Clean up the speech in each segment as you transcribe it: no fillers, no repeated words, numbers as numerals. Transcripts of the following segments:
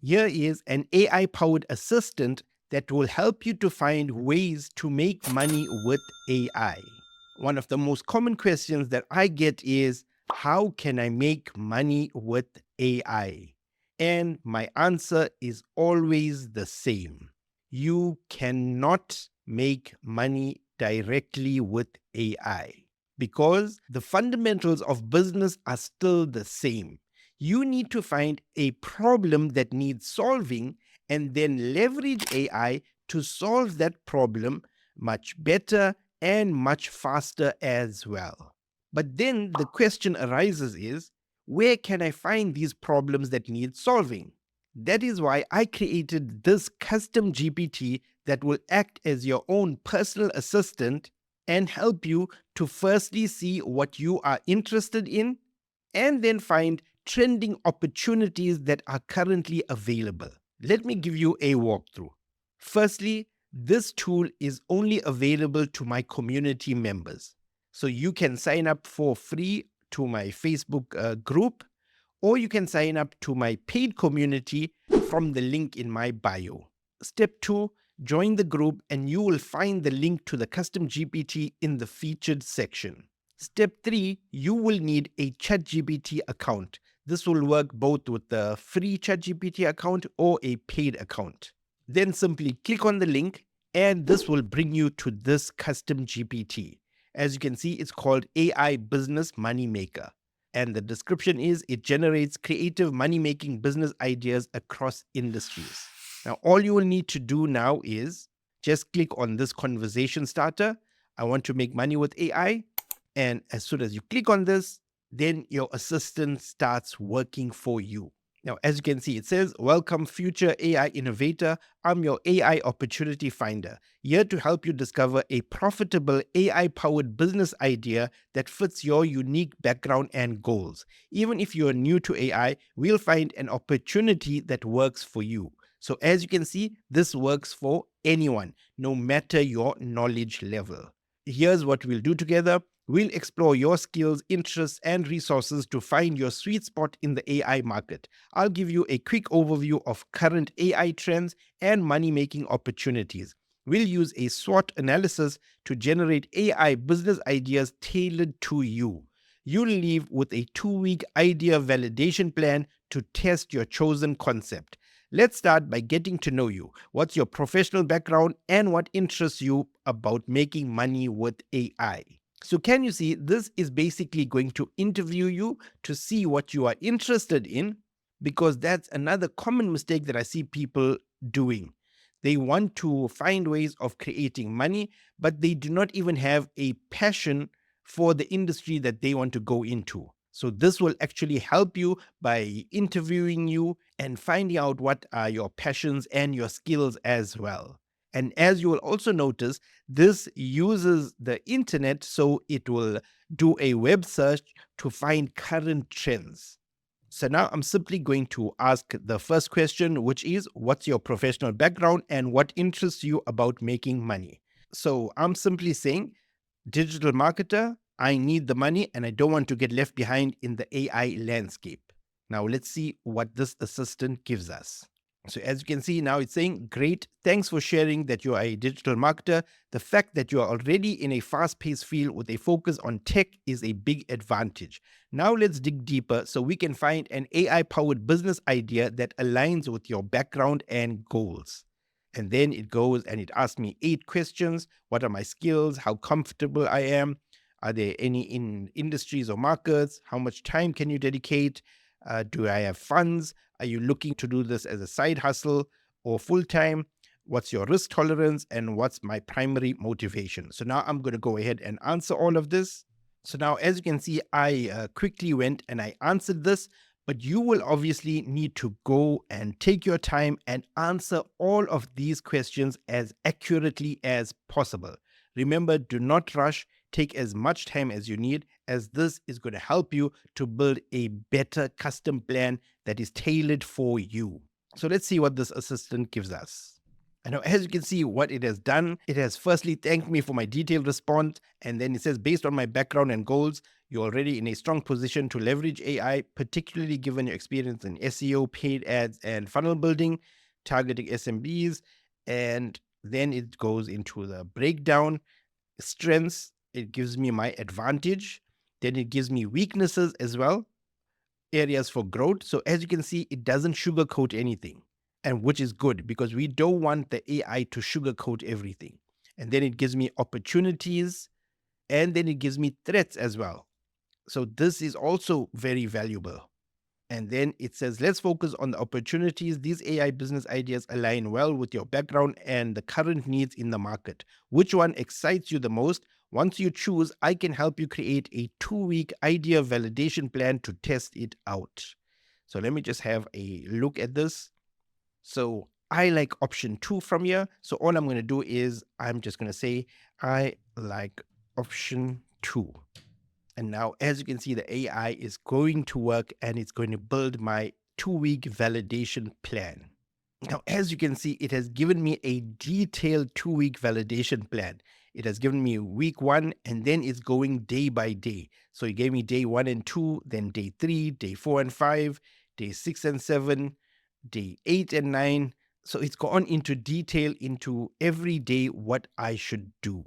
Here is an AI-powered assistant that will help you to find ways to make money with AI. One of the most common questions that I get is, how can I make money with AI? And my answer is always the same. You cannot make money directly with AI because the fundamentals of business are still the same. You need to find a problem that needs solving and then leverage AI to solve that problem much better and much faster as well. But then the question arises is, where can I find these problems that need solving? That is why I created this custom GPT that will act as your own personal assistant and help you to firstly see what you are interested in and then find trending opportunities that are currently available. Let me give you a walkthrough. Firstly, this tool is only available to my community members. So you can sign up for free to my Facebook group, or you can sign up to my paid community from the link in my bio. Step 2, join the group and you will find the link to the custom GPT in the featured section. Step 3, you will need a ChatGPT account. This will work both with the free ChatGPT account or a paid account. Then simply click on the link and this will bring you to this custom GPT. As you can see, it's called AI Business Moneymaker. And the description is, it generates creative money-making business ideas across industries. Now, all you will need to do now is just click on this conversation starter. I want to make money with AI. And as soon as you click on this, then your assistant starts working for you. Now, as you can see, it says, welcome future AI innovator. I'm your AI opportunity finder, here to help you discover a profitable AI-powered business idea that fits your unique background and goals. Even if you're new to AI, we'll find an opportunity that works for you. So as you can see, this works for anyone, no matter your knowledge level. Here's what we'll do together. We'll explore your skills, interests, and resources to find your sweet spot in the AI market. I'll give you a quick overview of current AI trends and money-making opportunities. We'll use a SWOT analysis to generate AI business ideas tailored to you. You'll leave with a 2-week idea validation plan to test your chosen concept. Let's start by getting to know you. What's your professional background and what interests you about making money with AI? So can you see, this is basically going to interview you to see what you are interested in, because that's another common mistake that I see people doing. They want to find ways of creating money, but they do not even have a passion for the industry that they want to go into. So this will actually help you by interviewing you and finding out what are your passions and your skills as well. And as you will also notice, this uses the internet, so it will do a web search to find current trends. So now I'm simply going to ask the first question, which is, what's your professional background and what interests you about making money? So I'm simply saying, digital marketer, I need the money and I don't want to get left behind in the AI landscape. Now let's see what this assistant gives us. So as you can see now, it's saying, great, thanks for sharing that you are a digital marketer. The fact that you are already in a fast-paced field with a focus on tech is a big advantage. Now let's dig deeper so we can find an AI-powered business idea that aligns with your background and goals. And then it goes and it asks me 8 questions. What are my skills? How comfortable I am? Are there any in industries or markets? How much time can you dedicate? Do I have funds? Are you looking to do this as a side hustle or full-time? What's your risk tolerance and what's my primary motivation? So now I'm going to go ahead and answer all of this. So now, as you can see, I quickly went and I answered this, but you will obviously need to go and take your time and answer all of these questions as accurately as possible. Remember, do not rush. Take as much time as you need, as this is going to help you to build a better custom plan that is tailored for you. So let's see what this assistant gives us. And now, as you can see, what it has done, it has firstly thanked me for my detailed response, and then it says, based on my background and goals, You're already in a strong position to leverage AI, particularly given your experience in SEO, paid ads, and funnel building, targeting SMBs. And then it goes into the breakdown. Strengths, it gives me my advantage. Then it gives me weaknesses as well, areas for growth. So as you can see, it doesn't sugarcoat anything, and which is good because we don't want the AI to sugarcoat everything. And then it gives me opportunities, and then it gives me threats as well. So this is also very valuable. And then it says, let's focus on the opportunities. These AI business ideas align well with your background and the current needs in the market. Which one excites you the most? Once you choose, I can help you create a 2-week idea validation plan to test it out. So let me just have a look at this. So I like option 2 from here. So all I'm going to do is I'm just going to say, I like option 2. And now, as you can see, the AI is going to work and it's going to build my 2-week validation plan. Now, as you can see, it has given me a detailed 2-week validation plan. It has given me week 1, and then it's going day by day. So it gave me day 1 and 2, then day 3, day 4 and 5, day 6 and 7, day 8 and 9. So it's gone into detail into every day what I should do.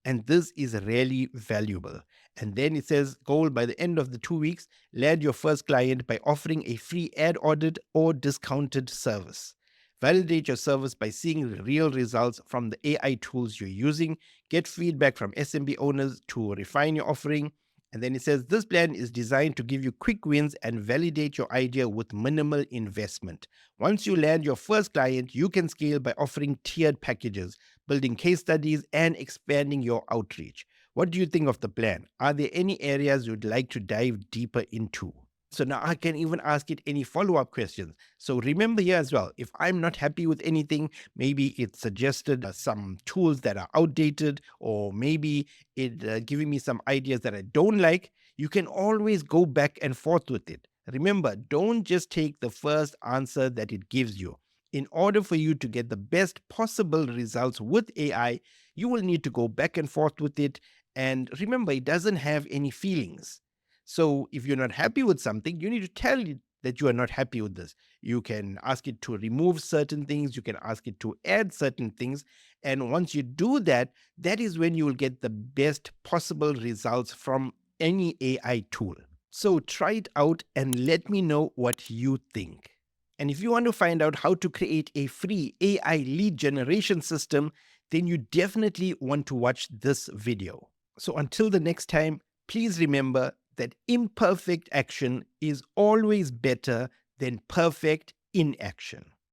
And this is really valuable. And then it says, goal by the end of the 2 weeks, land your first client by offering a free ad audit or discounted service. Validate your service by seeing the real results from the AI tools you're using. Get feedback from SMB owners to refine your offering. And then it says, this plan is designed to give you quick wins and validate your idea with minimal investment. Once you land your first client, you can scale by offering tiered packages, building case studies, and expanding your outreach. What do you think of the plan? Are there any areas you'd like to dive deeper into? So now I can even ask it any follow-up questions. So remember here as well, if I'm not happy with anything, maybe it suggested some tools that are outdated, or maybe it giving me some ideas that I don't like, you can always go back and forth with it. Remember, don't just take the first answer that it gives you. In order for you to get the best possible results with AI, you will need to go back and forth with it. And remember, it doesn't have any feelings. So if you're not happy with something, you need to tell it that you are not happy with this. You can ask it to remove certain things. You can ask it to add certain things. And once you do that, that is when you will get the best possible results from any AI tool. So try it out and let me know what you think. And if you want to find out how to create a free AI lead generation system, then you definitely want to watch this video. So until the next time, please remember that imperfect action is always better than perfect inaction.